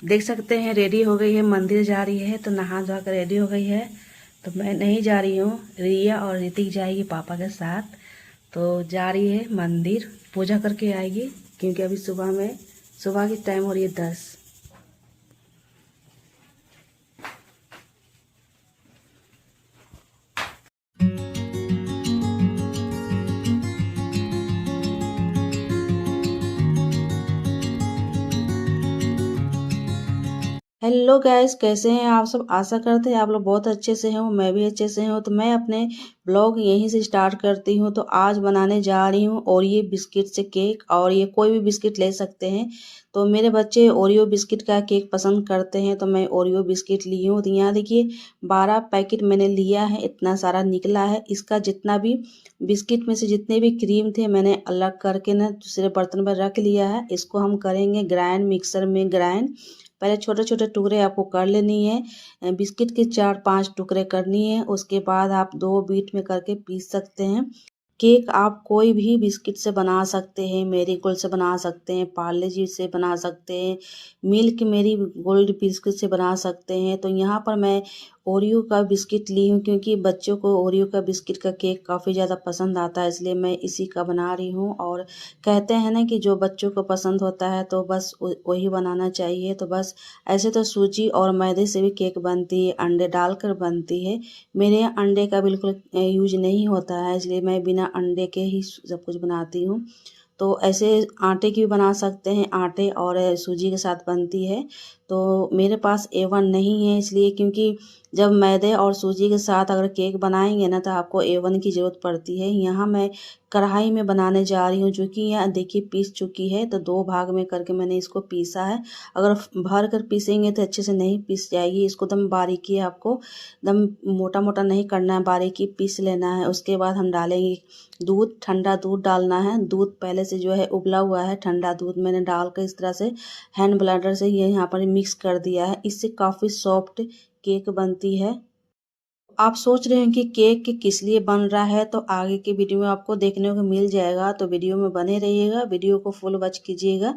देख सकते हैं रेडी हो गई है, मंदिर जा रही है। तो नहा धोआ कर रेडी हो गई है। तो मैं नहीं जा रही हूँ, रिया और ऋतिक जाएगी पापा के साथ। तो जा रही है मंदिर, पूजा करके आएगी, क्योंकि अभी सुबह की टाइम हो रही है 10। हेलो गाइस, कैसे हैं आप सब? आशा करते हैं आप लोग बहुत अच्छे से हो, मैं भी अच्छे से हूँ। तो मैं अपने ब्लॉग यहीं से स्टार्ट करती हूँ। तो आज बनाने जा रही हूँ ओरियो बिस्किट से केक, और ये कोई भी बिस्किट ले सकते हैं। तो मेरे बच्चे ओरियो बिस्किट का केक पसंद करते हैं, तो मैं ओरियो बिस्किट ली हूँ। तो यहाँ देखिए 12 पैकेट मैंने लिया है, इतना सारा निकला है। इसका जितना भी बिस्किट में से जितने भी क्रीम थे मैंने अलग करके ना दूसरे बर्तन पर रख लिया है। इसको हम करेंगे ग्राइंड, मिक्सर में ग्राइंड। पहले छोटे छोटे टुकड़े आपको कर लेनी है, बिस्किट के 4-5 टुकड़े करनी है। उसके बाद आप 2 बीट में करके पीस सकते हैं। केक आप कोई भी बिस्किट से बना सकते हैं, मेरी गोल्ड से बना सकते हैं, पार्ले जी से बना सकते हैं, मिल्क मेरी गोल्ड बिस्किट से बना सकते हैं। तो यहाँ पर मैं ओरियो का बिस्किट ली हूँ, क्योंकि बच्चों को ओरियो का बिस्किट का केक काफ़ी ज़्यादा पसंद आता है, इसलिए मैं इसी का बना रही हूँ। और कहते हैं ना कि जो बच्चों को पसंद होता है तो बस वही बनाना चाहिए। तो बस ऐसे तो सूजी और मैदे से भी केक बनती है, अंडे डालकर बनती है। मेरे यहाँ अंडे का बिल्कुल यूज नहीं होता है, इसलिए मैं बिना अंडे के ही सब कुछ बनाती हूँ। तो ऐसे आटे की भी बना सकते हैं, आटे और सूजी के साथ बनती है। तो मेरे पास एवन नहीं है, इसलिए क्योंकि जब मैदे और सूजी के साथ अगर केक बनाएंगे ना तो आपको एवन की ज़रूरत पड़ती है। यहाँ मैं कढ़ाई में बनाने जा रही हूँ, जो कि यहाँ देखिए पीस चुकी है। तो 2 भाग में करके मैंने इसको पीसा है। अगर भर कर पीसेंगे तो अच्छे से नहीं पीस जाएगी। इसको दम बारीकी आपको दम मोटा मोटा नहीं करना है, बारीकी पीस लेना है। उसके बाद हम डालेंगे दूध, ठंडा दूध डालना है। दूध पहले से जो है उबला हुआ है, ठंडा दूध मैंने डाल कर इस तरह से हैंड ब्लेंडर से ये यहाँ पर मिक्स कर दिया है। इससे काफ़ी सॉफ्ट केक बनती है। आप सोच रहे हैं कि केक किस लिए बन रहा है, तो आगे की वीडियो में आपको देखने को मिल जाएगा। तो वीडियो में बने रहिएगा, वीडियो को फुल वॉच कीजिएगा।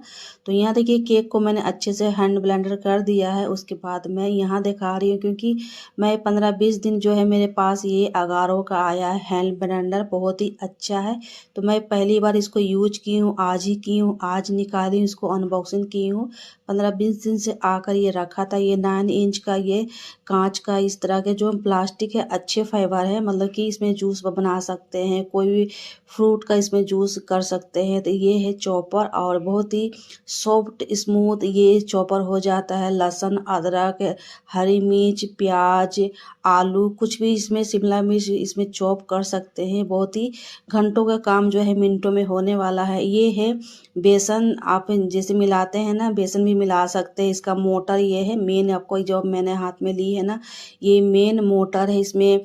तो यहाँ देखिए केक को मैंने अच्छे से हैंड ब्लेंडर कर दिया है। उसके बाद मैं यहाँ दिखा रही हूँ, क्योंकि मैं 15-20 दिन जो है मेरे पास ये अगारो का आया है हैंड ब्लेंडर, बहुत ही अच्छा है। तो मैं पहली बार इसको यूज की हूँ, आज ही की हूँ, आज निकाली हूँ, इसको अनबॉक्सिंग की हूँ। 15-20 दिन से आकर ये रखा था। ये 9 इंच का, ये कांच का इस तरह के जो प्लास्टिक है, अच्छे फाइबर है, मतलब कि इसमें जूस बना सकते हैं, कोई भी फ्रूट का इसमें जूस कर सकते हैं। तो ये है चॉपर, और बहुत ही सॉफ्ट स्मूथ ये चॉपर हो जाता है। लहसुन, अदरक, हरी मिर्च, प्याज, आलू, कुछ भी इसमें, शिमला मिर्च इसमें चॉप कर सकते हैं। बहुत ही घंटों का काम जो है मिनटों में होने वाला है। ये है बेसन, आप जैसे मिलाते हैं ना, बेसन भी मिला सकते हैं। इसका मोटर ये है मेन, आपको जो मैंने हाथ में ली है ना, ये मेन मोटर है। इसमें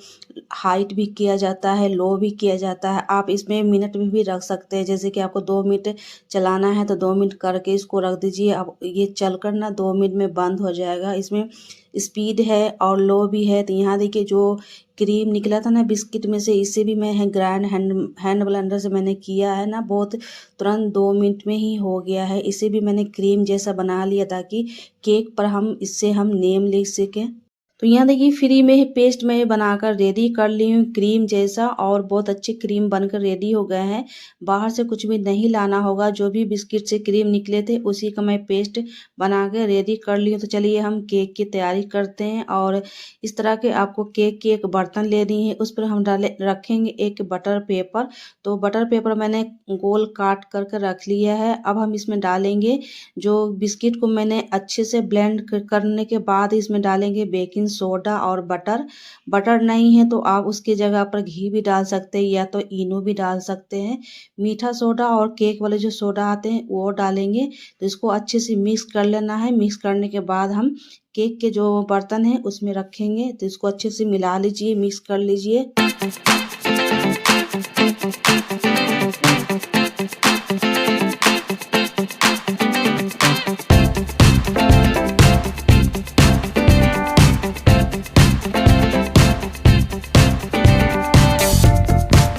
हाइट भी किया जाता है, लो भी किया जाता है। आप इसमें मिनट में भी रख सकते हैं, जैसे कि आपको 2 मिनट चलाना है तो 2 मिनट करके इसको रख दीजिए। अब ये चलकर ना 2 मिनट में बंद हो जाएगा। इसमें स्पीड है और लो भी है। तो यहाँ देखिए जो क्रीम निकला था ना बिस्किट में से, इसे भी मैं ग्राइंड हैंड ब्लेंडर से मैंने किया है ना, बहुत तुरंत 2 मिनट में ही हो गया है। इसे भी मैंने क्रीम जैसा बना लिया, ताकि केक पर हम इससे हम नेम लिख सकें। तो यहाँ देखिए फ्री में ही पेस्ट मैं बनाकर रेडी कर ली हूँ क्रीम जैसा, और बहुत अच्छे क्रीम बनकर रेडी हो गए हैं। बाहर से कुछ भी नहीं लाना होगा, जो भी बिस्किट से क्रीम निकले थे उसी का मैं पेस्ट बना कर रेडी कर ली हूँ। तो चलिए हम केक की तैयारी करते हैं। और इस तरह के आपको केक की एक बर्तन लेनी है, उस पर हम रखेंगे एक बटर पेपर। तो बटर पेपर मैंने गोल काट करके रख लिया है। अब हम इसमें डालेंगे जो बिस्किट को मैंने अच्छे से ब्लेंड करने के बाद इसमें डालेंगे बेकिंग सोडा और बटर नहीं है तो आप उसकी जगह पर घी भी डाल सकते हैं, या तो इनो भी डाल सकते हैं। मीठा सोडा और केक वाले जो सोडा आते हैं वो डालेंगे। तो इसको अच्छे से मिक्स कर लेना है। मिक्स करने के बाद हम केक के जो बर्तन है उसमें रखेंगे। तो इसको अच्छे से मिला लीजिए, मिक्स कर लीजिए।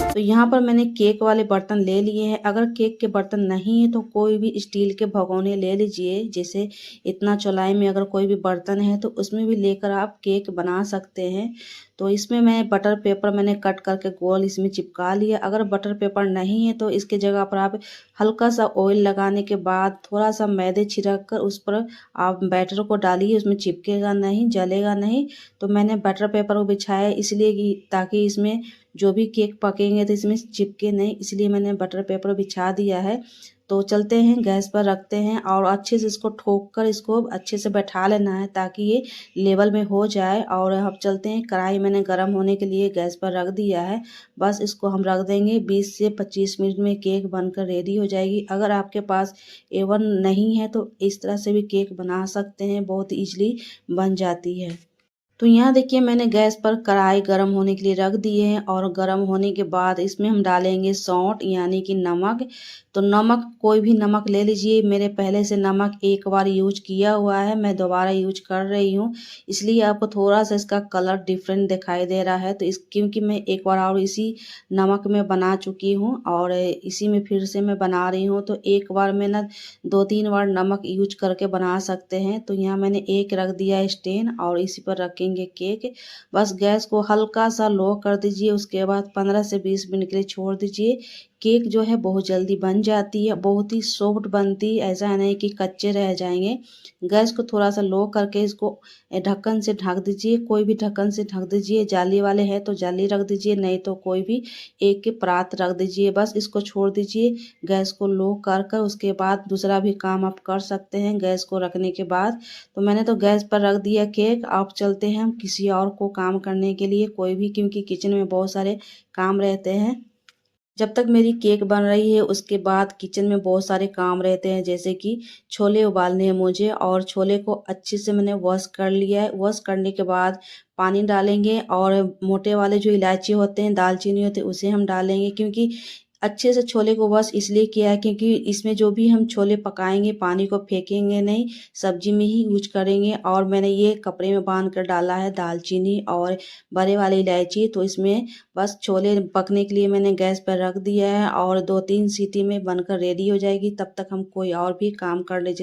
तो यहाँ पर मैंने केक वाले बर्तन ले लिए हैं। अगर केक के बर्तन नहीं है तो कोई भी स्टील के भगोने ले लीजिए। जैसे इतना चौड़ाई में अगर कोई भी बर्तन है तो उसमें भी लेकर आप केक बना सकते हैं। तो इसमें मैं बटर पेपर मैंने कट करके गोल इसमें चिपका लिया। अगर बटर पेपर नहीं है तो इसके जगह पर आप हल्का सा ऑयल लगाने के बाद थोड़ा सा मैदे छिड़क कर उस पर आप बैटर को डालिए, उसमें चिपकेगा नहीं, जलेगा नहीं। तो मैंने बटर पेपर को बिछाया इसलिए कि ताकि इसमें जो भी केक पकेंगे तो इसमें चिपके नहीं, इसलिए मैंने बटर पेपर बिछा दिया है। तो चलते हैं गैस पर रखते हैं और अच्छे से इसको ठोक कर इसको अच्छे से बैठा लेना है ताकि ये लेवल में हो जाए। और अब चलते हैं, कढ़ाई मैंने गर्म होने के लिए गैस पर रख दिया है। बस इसको हम रख देंगे, 20 से 25 मिनट में केक बनकर रेडी हो जाएगी। अगर आपके पास एवन नहीं है तो इस तरह से भी केक बना सकते हैं, बहुत ईजिली बन जाती है। तो यहाँ देखिए मैंने गैस पर कढ़ाई गर्म होने के लिए रख दिए हैं और गर्म होने के बाद इसमें हम डालेंगे सौंठ यानी कि नमक। तो नमक कोई भी नमक ले लीजिए, मेरे पहले से नमक एक बार यूज किया हुआ है, मैं दोबारा यूज कर रही हूँ, इसलिए आपको थोड़ा सा इसका कलर डिफरेंट दिखाई दे रहा है। तो इस क्योंकि मैं एक बार और इसी नमक में बना चुकी हूँ और इसी में फिर से मैं बना रही हूँ, तो एक बार में ना 2-3 बार नमक यूज करके बना सकते हैं। तो यहाँ मैंने एक रख दिया स्टैंड और इसी पर रखेंगे केक। बस गैस को हल्का सा लो कर दीजिए, उसके बाद 15 से 20 मिनट के लिए छोड़ दीजिए। केक जो है बहुत जल्दी बन जाती है, बहुत ही सॉफ्ट बनती है, ऐसा नहीं कि कच्चे रह जाएंगे। गैस को थोड़ा सा लो करके इसको ढक्कन से ढक दीजिए, कोई भी ढक्कन से ढक दीजिए, जाली वाले हैं तो जाली रख दीजिए, नहीं तो कोई भी एक के परात रख दीजिए। बस इसको छोड़ दीजिए गैस को लो कर कर, उसके बाद दूसरा भी काम आप कर सकते हैं गैस को रखने के बाद। तो मैंने तो गैस पर रख दिया केक। आप चलते हैं हम किसी और को काम करने के लिए, कोई भी, क्योंकि किचन में बहुत सारे काम रहते हैं। जब तक मेरी केक बन रही है उसके बाद किचन में बहुत सारे काम रहते हैं, जैसे कि छोले उबालने हैं मुझे और छोले को अच्छे से मैंने वॉश कर लिया है। वॉश करने के बाद पानी डालेंगे और मोटे वाले जो इलायची होते हैं, दालचीनी होते हैं, उसे हम डालेंगे। क्योंकि अच्छे से छोले को वॉश इसलिए किया है क्योंकि इसमें जो भी हम छोले पकाएंगे पानी को फेंकेंगे नहीं, सब्जी में ही यूज करेंगे। और मैंने ये कपड़े में बांध कर डाला है दालचीनी और बड़े वाली इलायची। तो इसमें बस छोले पकने के लिए मैंने गैस पर रख दिया है और 2-3 सीटी में बनकर रेडी हो जाएगी। तब तक हम कोई और भी काम कर ले,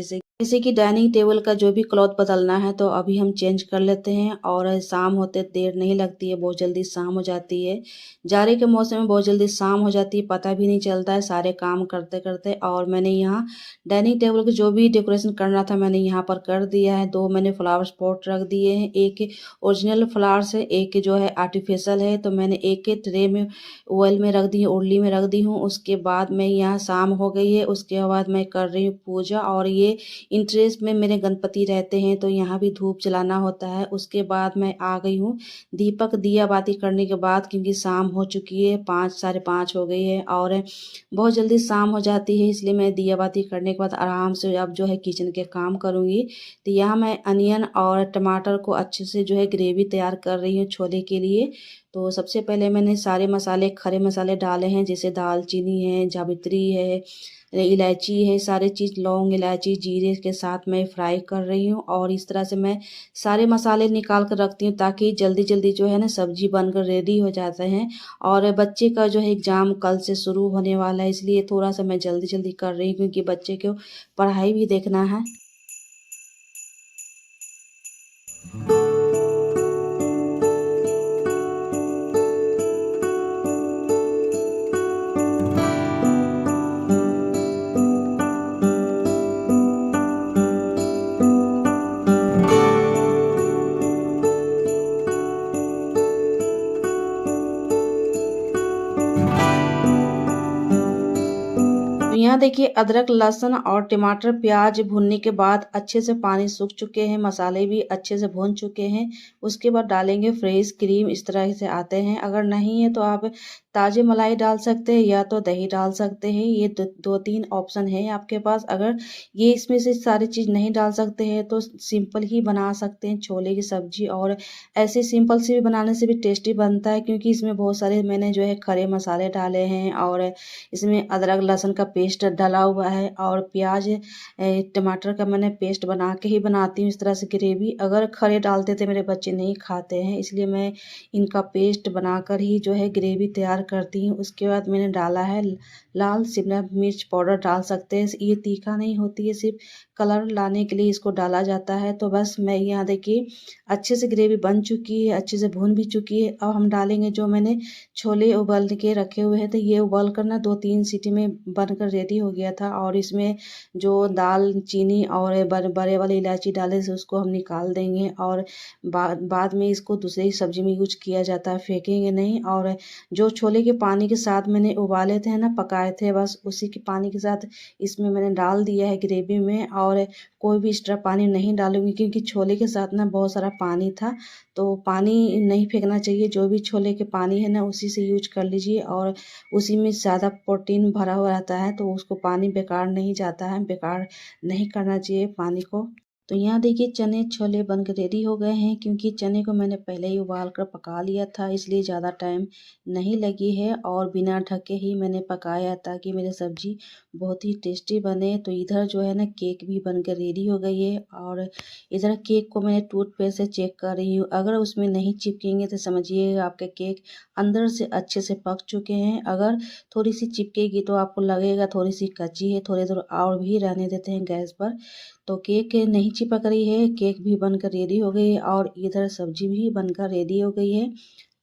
जैसे कि डाइनिंग टेबल का जो भी क्लॉथ बदलना है तो अभी हम चेंज कर लेते हैं। और शाम होते देर नहीं लगती है, बहुत जल्दी शाम हो जाती है। जाड़े के मौसम में बहुत जल्दी शाम हो जाती है, पता भी नहीं चलता है सारे काम करते करते। और मैंने यहाँ डाइनिंग टेबल के जो भी डेकोरेशन करना था मैंने यहाँ पर कर दिया है। 2 मैंने फ्लावर पॉट रख दिए हैं, एक ओरिजिनल फ्लावर्स है, एक जो है आर्टिफिशियल है। तो मैंने एक ट्रे में ऑयल में रख दी है, उर्ली में रख दी हूँ। उसके बाद मैं यहाँ शाम हो गई है, उसके बाद मैं कर रही हूँ पूजा। और ये इंटरेस्ट में मेरे गणपति रहते हैं तो यहाँ भी धूप जलाना होता है। उसके बाद मैं आ गई हूँ दीपक दिया बाती करने के बाद, क्योंकि शाम हो चुकी है, 5 साढ़े 5 हो गई है और बहुत जल्दी शाम हो जाती है, इसलिए मैं दिया बाती करने के बाद आराम से अब जो है किचन के काम करूँगी। तो यहाँ मैं अनियन और टमाटर को अच्छे से जो है ग्रेवी तैयार कर रही हूँ छोले के लिए। तो सबसे पहले मैंने सारे मसाले, खड़े मसाले डाले हैं, जैसे दालचीनी है, जावित्री है, इलायची है, सारे चीज़ लौंग इलायची जीरे के साथ मैं फ्राई कर रही हूँ। और इस तरह से मैं सारे मसाले निकाल कर रखती हूँ ताकि जल्दी जल्दी जो है ना सब्जी बनकर रेडी हो जाते हैं। और बच्चे का जो है एग्ज़ाम कल से शुरू होने वाला है, इसलिए थोड़ा सा मैं जल्दी जल्दी कर रही हूँ क्योंकि बच्चे को पढ़ाई भी देखना है। तो यहाँ देखिए अदरक लहसुन और टमाटर प्याज भुनने के बाद अच्छे से पानी सूख चुके हैं, मसाले भी अच्छे से भून चुके हैं। उसके बाद डालेंगे फ्रेश क्रीम, इस तरह से आते हैं। अगर नहीं है तो आप ताज़ी मलाई डाल सकते हैं या तो दही डाल सकते हैं, ये 2-3 ऑप्शन है आपके पास। अगर ये इसमें से सारी चीज़ नहीं डाल सकते हैं तो सिंपल ही बना सकते हैं छोले की सब्जी। और ऐसे सिंपल से भी बनाने से भी टेस्टी बनता है क्योंकि इसमें बहुत सारे मैंने जो है खड़े मसाले डाले हैं और इसमें अदरक लहसुन का पेस्ट पेस्ट डाला हुआ है और प्याज टमाटर का मैंने पेस्ट बना के ही बनाती हूँ इस तरह से ग्रेवी। अगर खड़े डालते थे मेरे बच्चे नहीं खाते हैं, इसलिए मैं इनका पेस्ट बनाकर ही जो है ग्रेवी तैयार करती हूँ। उसके बाद मैंने डाला है लाल शिमला मिर्च पाउडर, डाल सकते हैं, ये तीखा नहीं होती है, सिर्फ कलर लाने के लिए इसको डाला जाता है। तो बस मैं यहाँ देखिए अच्छे से ग्रेवी बन चुकी है, अच्छे से भून भी चुकी है। अब हम डालेंगे जो मैंने छोले उबाल के रखे हुए थे, ये उबाल कर ना 2-3 सीटी में बनकर रेडी हो गया था। और इसमें जो दाल चीनी और बड़े वाली इलायची डाले थे उसको हम निकाल देंगे और बाद में इसको दूसरी सब्जी में यूज किया जाता है, फेंकेंगे नहीं। और जो छोले के पानी के साथ मैंने उबाले थे ना, पकाए थे, बस उसी के पानी के साथ इसमें मैंने डाल दिया है ग्रेवी में। और कोई भी एक्स्ट्रा पानी नहीं डालूंगी क्योंकि छोले के साथ ना बहुत सारा पानी था, तो पानी नहीं फेंकना चाहिए। जो भी छोले के पानी है ना उसी से यूज कर लीजिए, और उसी में ज़्यादा प्रोटीन भरा हुआ रहता है, तो उसको पानी बेकार नहीं जाता है, बेकार नहीं करना चाहिए पानी को। तो यहाँ देखिए चने छोले बनकर रेडी हो गए हैं, क्योंकि चने को मैंने पहले ही उबाल कर पका लिया था, इसलिए ज़्यादा टाइम नहीं लगी है और बिना ढके ही मैंने पकाया ताकि मेरी सब्जी बहुत ही टेस्टी बने। तो इधर जो है ना केक भी बनकर रेडी हो गई है, और इधर केक को मैं टूथपेस्ट से चेक कर रही हूँ। अगर उसमें नहीं चिपकेंगे तो समझिए आपके केक अंदर से अच्छे से पक चुके हैं। अगर थोड़ी सी चिपकेगी तो आपको लगेगा थोड़ी सी कच्ची है, थोड़ी देर और भी रहने देते हैं गैस पर। तो केक नहीं चिपक रही है, केक भी बनकर रेडी हो गई है और इधर सब्जी भी बनकर रेडी हो गई है।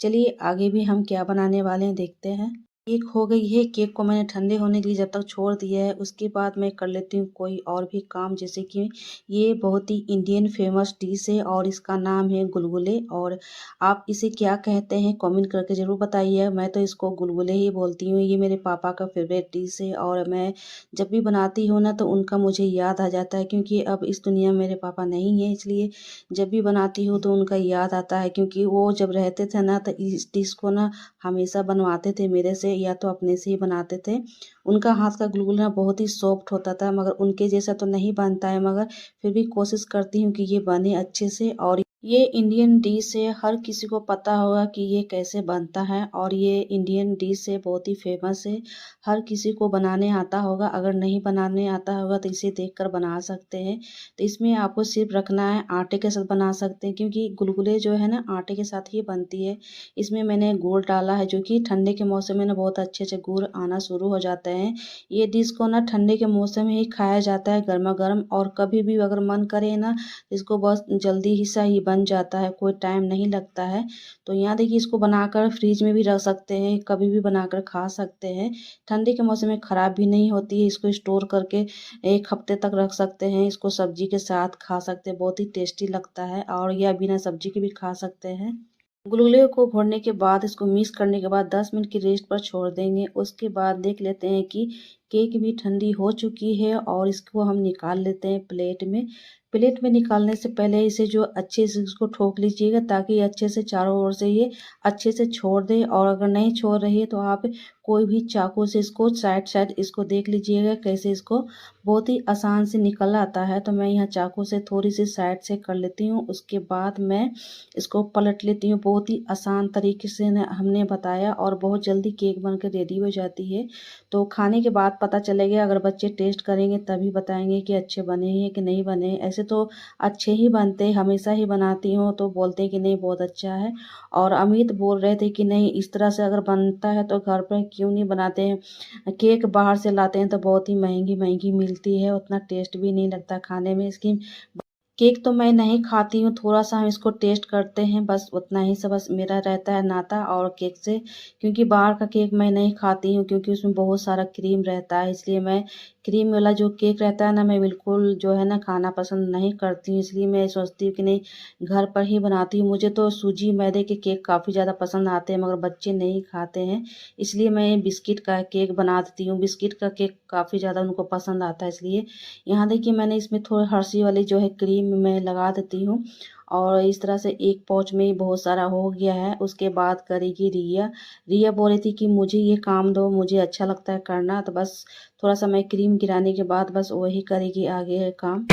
चलिए आगे भी हम क्या बनाने वाले हैं देखते हैं। केक हो गई है, केक को मैंने ठंडे होने के लिए जब तक छोड़ दिया है, उसके बाद मैं कर लेती हूँ कोई और भी काम। जैसे कि ये बहुत ही इंडियन फेमस डिश है और इसका नाम है गुलगुले, और आप इसे क्या कहते हैं कमेंट करके ज़रूर बताइए। मैं तो इसको गुलगुले ही बोलती हूँ। ये मेरे पापा का फेवरेट डिश है और मैं जब भी बनाती हूँ ना तो उनका मुझे याद आ जाता है, क्योंकि अब इस दुनिया में मेरे पापा नहीं है, इसलिए जब भी बनाती हूँ तो उनका याद आता है। क्योंकि वो जब रहते थे ना तो इस डिश को ना हमेशा बनवाते थे मेरे से, या तो अपने से ही बनाते थे। उनका हाथ का गुलगुला बहुत ही सॉफ्ट होता था, मगर उनके जैसा तो नहीं बनता है, मगर फिर भी कोशिश करती हूँ कि ये बने अच्छे से। और ये इंडियन डिश है, हर किसी को पता होगा कि ये कैसे बनता है, और ये इंडियन डिश है, बहुत ही फेमस है, हर किसी को बनाने आता होगा। अगर नहीं बनाने आता होगा तो इसे देखकर बना सकते हैं। तो इसमें आपको सिर्फ रखना है, आटे के साथ बना सकते हैं, क्योंकि गुलगुले जो है ना आटे के साथ ही बनती है। इसमें मैंने गुड़ डाला है, जो कि ठंडे के मौसम में ना बहुत अच्छे से गुड़ आना शुरू हो जाते हैं। ये डिश को ना ठंडे के मौसम में ही खाया जाता है गर्मा गर्म, और कभी भी अगर मन करे ना इसको बहुत जल्दी ही सही बन जाता है, कोई टाइम नहीं लगता है। तो यहाँ देखिए इसको बनाकर फ्रिज में भी रख सकते हैं, कभी भी बनाकर खा सकते हैं। ठंडी के मौसम में ख़राब भी नहीं होती है, इसको स्टोर करके 1 हफ्ते तक रख सकते हैं। इसको सब्जी के साथ खा सकते हैं, बहुत ही टेस्टी लगता है, और या बिना सब्जी के भी खा सकते हैं। गुलगुले को भरने के बाद इसको मिक्स करने के बाद 10 मिनट की रेस्ट पर छोड़ देंगे। उसके बाद देख लेते हैं कि केक भी ठंडी हो चुकी है, और इसको हम निकाल लेते हैं प्लेट में। प्लेट में निकालने से पहले इसे जो अच्छे से इसको ठोक लीजिएगा, ताकि अच्छे से चारों ओर से ये अच्छे से छोड़ दे। और अगर नहीं छोड़ रही है तो आप कोई भी चाकू से इसको साइड इसको देख लीजिएगा कैसे इसको बहुत ही आसान से निकल आता है। तो मैं यहाँ चाकू से थोड़ी सी साइड से कर लेती हूँ, उसके बाद मैं इसको पलट लेती हूँ। बहुत ही आसान तरीके से हमने बताया, और बहुत जल्दी केक बनकर रेडी हो जाती है। तो खाने के बाद पता चलेगा, अगर बच्चे टेस्ट करेंगे तभी बताएंगे कि अच्छे बने हैं कि नहीं बने। ऐसे तो अच्छे ही बनते, हमेशा ही बनाती हूँ तो बोलते हैं कि नहीं बहुत अच्छा है। और अमित बोल रहे थे कि नहीं इस तरह से अगर बनता है तो घर पर क्यों नहीं बनाते हैं, केक बाहर से लाते हैं तो बहुत ही महंगी महंगी मिलती है, उतना टेस्ट भी नहीं लगता खाने में इसकी। केक तो मैं नहीं खाती हूँ, थोड़ा सा हम इसको टेस्ट करते हैं, बस उतना ही सब बस मेरा रहता है नाता और केक से। क्योंकि बाहर का केक मैं नहीं खाती हूँ, क्योंकि उसमें बहुत सारा क्रीम रहता है, इसलिए मैं क्रीम वाला जो केक रहता है ना मैं बिल्कुल जो है ना खाना पसंद नहीं करती हूँ। इसलिए मैं सोचती हूँ कि नहीं घर पर ही बनाती हूँ। मुझे तो सूजी मैदे के केक काफ़ी ज़्यादा पसंद आते हैं, मगर बच्चे नहीं खाते हैं, इसलिए मैं बिस्किट का केक बना देती हूँ। बिस्किट का केक काफ़ी ज़्यादा उनको पसंद आता है, इसलिए यहाँ देखिए मैंने इसमें थोड़ी हर्षी वाली जो है क्रीम मैं लगा देती हूँ। और इस तरह से एक पाउच में ही बहुत सारा हो गया है। उसके बाद करेगी रिया। रिया बोल रही थी कि मुझे ये काम दो, मुझे अच्छा लगता है करना, तो बस थोड़ा सा मैं क्रीम गिराने के बाद बस वही करेगी आगे काम।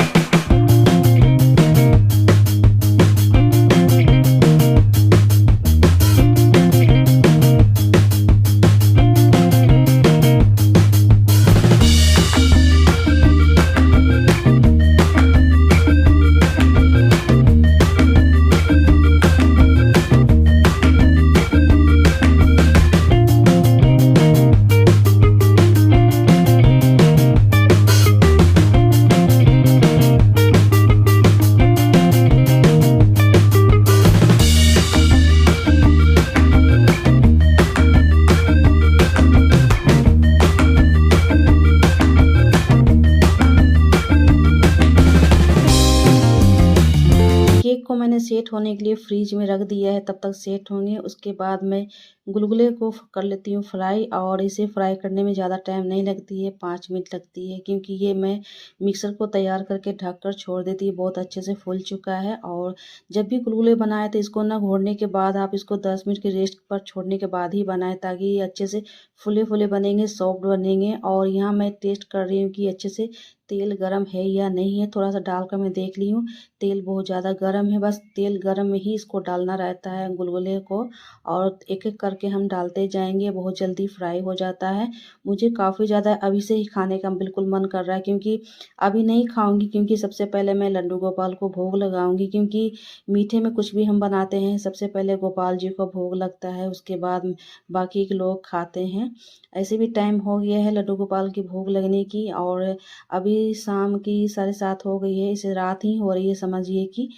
मैंने सेट होने के लिए फ्रिज में रख दिया है, तब तक सेट होंगे। उसके बाद मैं गुलगुले को कर लेती हूँ फ्राई, और इसे फ्राई करने में ज़्यादा टाइम नहीं लगती है, 5 मिनट लगती है, क्योंकि ये मैं मिक्सर को तैयार करके ढक कर छोड़ देती है, बहुत अच्छे से फूल चुका है। और जब भी गुलगुले बनाए तो इसको ना घोड़ने के बाद आप इसको 10 मिनट के रेस्ट पर छोड़ने के बाद ही बनाएं, ताकि ये अच्छे से फूले फूले बनेंगे, सॉफ्ट बनेंगे। और यहाँ मैं टेस्ट कर रही हूँ कि अच्छे से तेल गरम है या नहीं है। थोड़ा सा डालकर मैं देख ली हूँ, तेल बहुत ज़्यादा गरम है। बस तेल गरम में ही इसको डालना रहता है गुलगुले को, और एक एक करके हम डालते जाएंगे, बहुत जल्दी फ्राई हो जाता है। मुझे काफ़ी ज़्यादा अभी से ही खाने का बिल्कुल मन कर रहा है, क्योंकि अभी नहीं खाऊंगी, क्योंकि सबसे पहले मैं लड्डू गोपाल को भोग लगाऊंगी। क्योंकि मीठे में कुछ भी हम बनाते हैं, सबसे पहले गोपाल जी को भोग लगता है, उसके बाद बाकी के लोग खाते हैं। ऐसे भी टाइम हो गया है लड्डू गोपाल की भोग लगने की, और अभी शाम की 7:30 हो गई है, इसे रात ही हो रही है समझिए कि।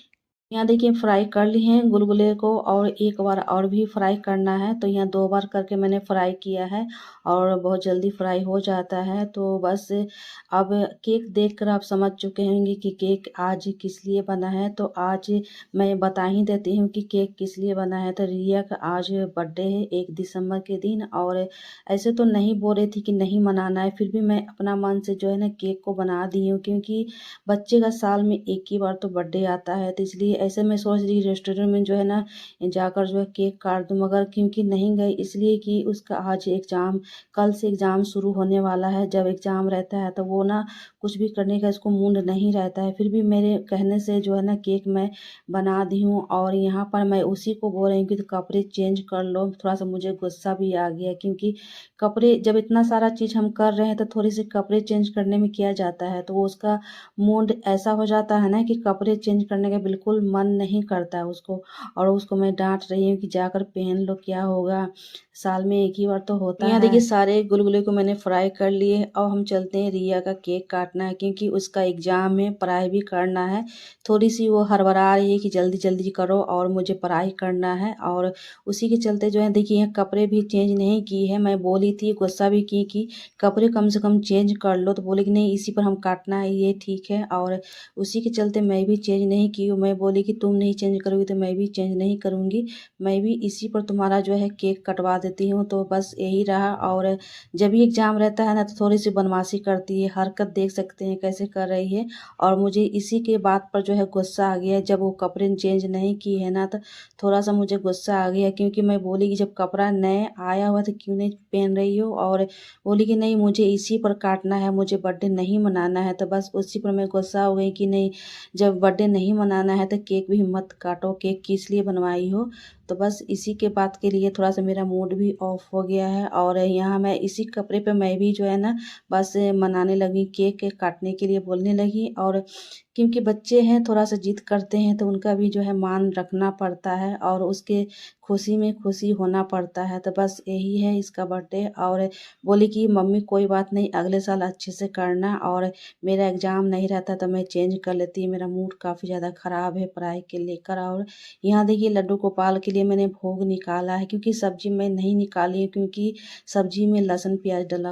यहाँ देखिए फ्राई कर लिए हैं गुलगुले को, और एक बार और भी फ्राई करना है, तो यहाँ 2 बार करके मैंने फ्राई किया है, और बहुत जल्दी फ्राई हो जाता है। तो बस अब केक देखकर आप समझ चुके होंगे कि केक आज किस लिए बना है। तो आज मैं बता ही देती हूँ कि केक किस लिए बना है। तो रिया का आज बर्थडे है, 1 दिसंबर के दिन, और ऐसे तो नहीं बोल रही थी कि नहीं मनाना है, फिर भी मैं अपना मन से जो है ना केक को बना दी हूँ, क्योंकि बच्चे का साल में एक ही बार तो बर्थडे आता है। तो इसलिए ऐसे मैं सोच रही रेस्टोरेंट में जो है ना जाकर जो है केक काट दूँ, मगर क्योंकि नहीं गई, इसलिए कि उसका आज एग्ज़ाम, कल से एग्ज़ाम शुरू होने वाला है। जब एग्ज़ाम रहता है तो वो ना कुछ भी करने का इसको मूड नहीं रहता है। फिर भी मेरे कहने से जो है ना केक मैं बना दी हूँ, और यहाँ पर मैं उसी को बोल रही हूँ कि तो कपड़े चेंज कर लो। थोड़ा सा मुझे गुस्सा भी आ गया, क्योंकि कपड़े जब इतना सारा चीज़ हम कर रहे हैं तो थोड़ी सी कपड़े चेंज करने में किया जाता है, तो वो उसका मूड ऐसा हो जाता है ना कि कपड़े चेंज करने का बिल्कुल मन नहीं करता है उसको। और उसको मैं डांट रही हूँ कि जाकर पहन लो, क्या होगा, साल में एक ही बार तो होता है। यहाँ देखिए सारे गुलगुले को मैंने फ्राई कर लिए। अब हम चलते हैं, रिया का केक काटना है, क्योंकि उसका एग्जाम है, पढ़ाई भी करना है। थोड़ी सी वो हड़बड़ा रही है कि जल्दी जल्दी करो, और मुझे पढ़ाई करना है। और उसी के चलते जो है देखिए कपड़े भी चेंज नहीं की है। मैं बोली थी, गुस्सा भी की कि कपड़े कम से कम चेंज कर लो, तो बोले कि नहीं इसी पर हम काटना है, ये ठीक है। और उसी के चलते मैं भी चेंज नहीं की हूँ। मैं बोली कि तुम नहीं चेंज करोगी तो मैं भी चेंज नहीं करूँगी, मैं भी इसी पर तुम्हारा जो है केक कटवा देती हूँ। तो बस यही रहा। और जब भी एग्ज़ाम रहता है ना तो थोड़ी सी बदमाशी करती है, हरकत देख सकते हैं कैसे कर रही है। और मुझे इसी के बात पर जो है गुस्सा आ गया, जब वो कपड़े चेंज नहीं की है ना, तो थोड़ा सा मुझे गुस्सा आ गया, क्योंकि मैं बोली कि जब कपड़ा नए आया हुआ तो क्यों नहीं पहन रही हो। और बोली कि नहीं मुझे इसी पर काटना है, मुझे बर्थडे नहीं मनाना है। तो बस उसी पर मैं गुस्सा हो गई कि नहीं, जब बर्थडे नहीं मनाना है तो केक भी मत काटो, केक किस लिए बनवाई हो। तो बस इसी के बात के लिए थोड़ा सा मेरा मूड भी ऑफ हो गया है। और यहाँ मैं इसी कपड़े पे मैं भी जो है ना बस मनाने लगी, केक काटने के लिए बोलने लगी। और क्योंकि बच्चे हैं, थोड़ा सा जिद करते हैं, तो उनका भी जो है मान रखना पड़ता है, और उसके खुशी में खुशी होना पड़ता है। तो बस यही है इसका बर्थडे। और बोली कि मम्मी कोई बात नहीं, अगले साल अच्छे से करना, और मेरा एग्ज़ाम नहीं रहता तो मैं चेंज कर लेती। मेरा मूड काफ़ी ज़्यादा ख़राब है पढ़ाई के लेकर। और यहाँ देखिए लड्डू गोपाल के लिए मैंने भोग निकाला है, क्योंकि सब्जी मैं नहीं निकाली है, क्योंकि सब्जी में लहसुन प्याज डला